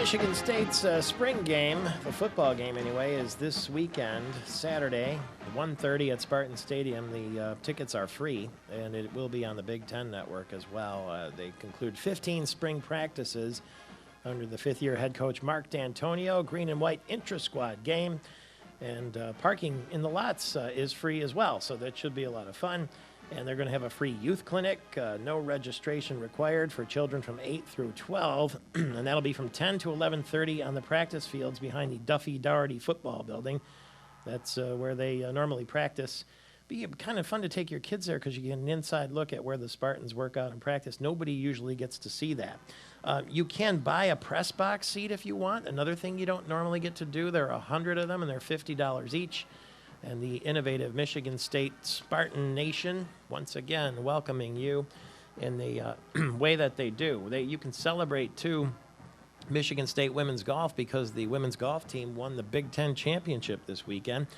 Michigan State's spring game, the football game anyway, is this weekend, Saturday, 1:30 at Spartan Stadium. The tickets are free, and it will be on the Big Ten Network as well. They conclude 15 spring practices under the fifth-year head coach Mark D'Antonio. Green and white intra-squad game, and parking in the lots is free as well, so that should be a lot of fun. And they're going to have a free youth clinic, no registration required for children from 8 through 12, and that'll be from 10 to 11:30 on the practice fields behind the Duffy Daugherty football building. That's where they normally practice. Be kind of fun to take your kids there because you get an inside look at where the Spartans work out and practice. Nobody usually gets to see that. You can buy a press box seat if you want. Another thing you don't normally get to do. There are 100 of them, and they're $50 each. And the innovative Michigan State Spartan Nation, once again, welcoming you in the way that they do. You can celebrate, too, Michigan State women's golf because the women's golf team won the Big Ten championship this weekend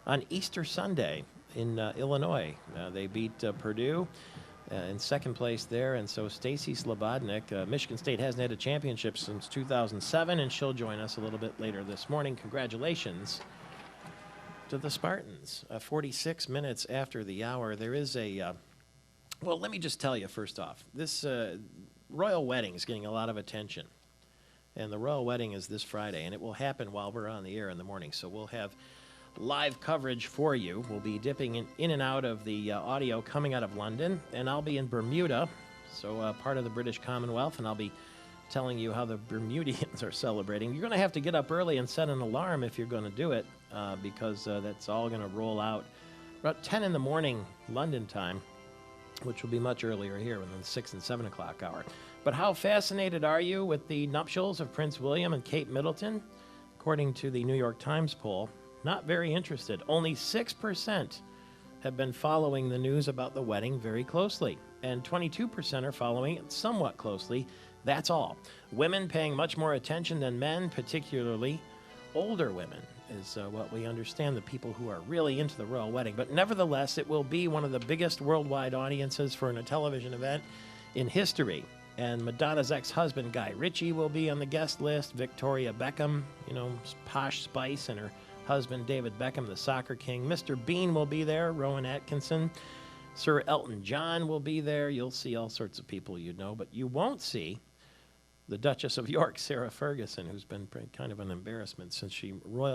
on Easter Sunday in Illinois. They beat Purdue in second place there, and so Stacy Slobodnik, Michigan State hasn't had a championship since 2007, and she'll join us a little bit later this morning. Congratulations to the Spartans. 46 minutes after the hour, there is a, well, let me just tell you first off, this royal wedding is getting a lot of attention. And the royal wedding is this Friday, and it will happen while we're on the air in the morning. So we'll have live coverage for you. We'll be dipping in and out of the audio coming out of London, and I'll be in Bermuda, so part of the British Commonwealth, and I'll be telling you how the Bermudians are celebrating. You're going to have to get up early and set an alarm if you're going to do it, because that's all going to roll out about 10 in the morning London time, which will be much earlier here than the 6 and 7 o'clock hour. But how fascinated are you with the nuptials of Prince William and Kate Middleton? According to the New York Times poll, not very interested. Only 6% have been following the news about the wedding very closely, and 22% are following it somewhat closely. That's all. Women paying much more attention than men, particularly older women, is what we understand, the people who are really into the royal wedding. But nevertheless, it will be one of the biggest worldwide audiences for a television event in history. And Madonna's ex-husband, Guy Ritchie, will be on the guest list. Victoria Beckham, Posh Spice, and her husband, David Beckham, the soccer king. Mr. Bean will be there, Rowan Atkinson. Sir Elton John will be there. You'll see all sorts of people you know, but you won't see the Duchess of York, Sarah Ferguson, who's been kind of an embarrassment since she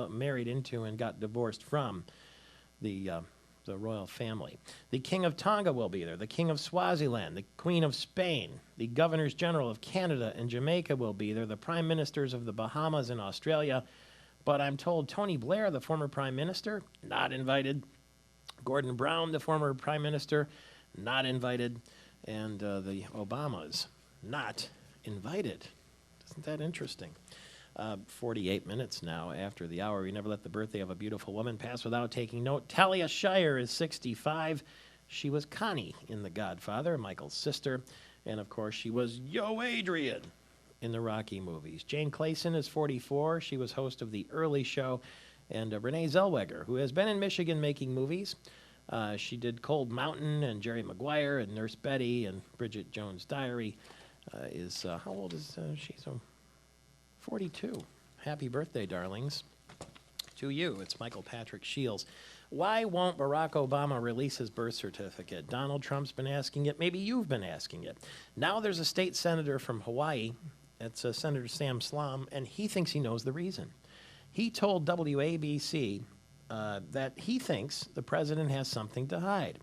married into and got divorced from the royal family. The King of Tonga will be there. The King of Swaziland, the Queen of Spain, the Governors General of Canada and Jamaica will be there. The Prime Ministers of the Bahamas and Australia. But I'm told Tony Blair, the former Prime Minister, not invited. Gordon Brown, the former Prime Minister, not invited. And the Obamas, not invited. Isn't that interesting? 48 minutes now after the hour. We never let the birthday of a beautiful woman pass without taking note. Talia Shire is 65. She was Connie in The Godfather, Michael's sister. And, of course, she was Yo Adrian in the Rocky movies. Jane Clayson is 44. She was host of The Early Show. And Renee Zellweger, who has been in Michigan making movies. She did Cold Mountain and Jerry Maguire and Nurse Betty and Bridget Jones' Diary. How old is she? So 42. Happy birthday, darlings. To you, it's Michael Patrick Shields. Why won't Barack Obama release his birth certificate? Donald Trump's been asking it. Maybe you've been asking it. Now there's a state senator from Hawaii. It's Senator Sam Slom, and he thinks he knows the reason. He told WABC that he thinks the president has something to hide.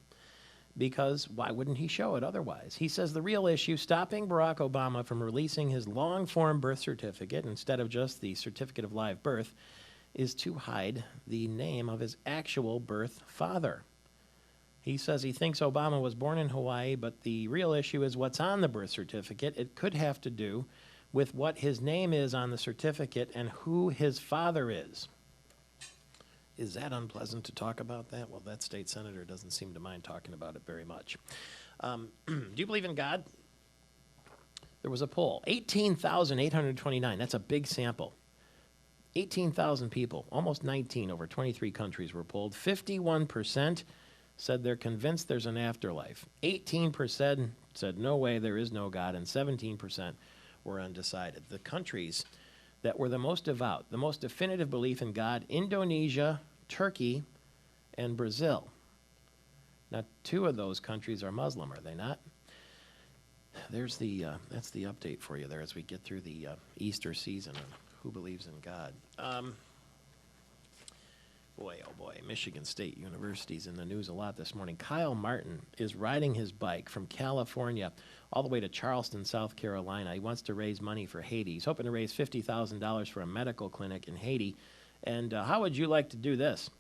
Because why wouldn't he show it otherwise? He says the real issue stopping Barack Obama from releasing his long-form birth certificate instead of just the certificate of live birth is to hide the name of his actual birth father. He says he thinks Obama was born in Hawaii, but the real issue is what's on the birth certificate. It could have to do with what his name is on the certificate and who his father is. Is that unpleasant to talk about that? Well, that state senator doesn't seem to mind talking about it very much. Do you believe in God? There was a poll. 18,829. That's a big sample. 18,000 people, almost 19 over 23 countries were polled. 51% said they're convinced there's an afterlife. 18% said no way, there is no God, and 17% were undecided. The countries that were the most devout, the most definitive belief in God: Indonesia, Turkey, and Brazil. Now, 2 of those countries are Muslim, are they not? There's that's the update for you there as we get through the Easter season and who believes in God. Boy, oh boy, Michigan State University's in the news a lot this morning. Kyle Martin is riding his bike from California all the way to Charleston, South Carolina. He wants to raise money for Haiti. He's hoping to raise $50,000 for a medical clinic in Haiti. And how would you like to do this?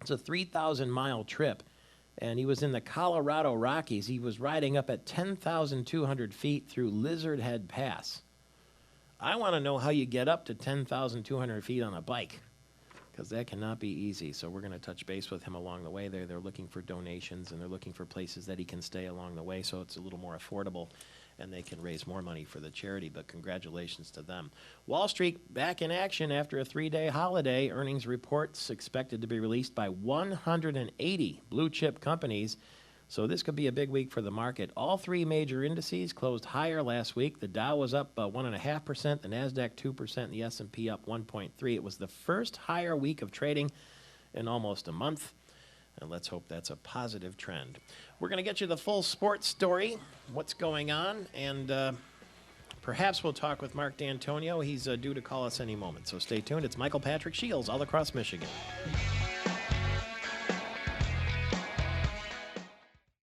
It's a 3,000-mile trip, and he was in the Colorado Rockies. He was riding up at 10,200 feet through Lizard Head Pass. I want to know how you get up to 10,200 feet on a bike, because that cannot be easy. So we're going to touch base with him along the way there. They're looking for donations, and they're looking for places that he can stay along the way so it's a little more affordable, and they can raise more money for the charity. But congratulations to them. Wall Street back in action after a 3-day holiday. Earnings reports expected to be released by 180 blue-chip companies. So this could be a big week for the market. All 3 major indices closed higher last week. The Dow was up 1.5%, the NASDAQ 2%, and the S&P up 1.3%. It was the first higher week of trading in almost a month, and let's hope that's a positive trend. We're going to get you the full sports story, what's going on, and perhaps we'll talk with Mark D'Antonio. He's due to call us any moment, so stay tuned. It's Michael Patrick Shields all across Michigan.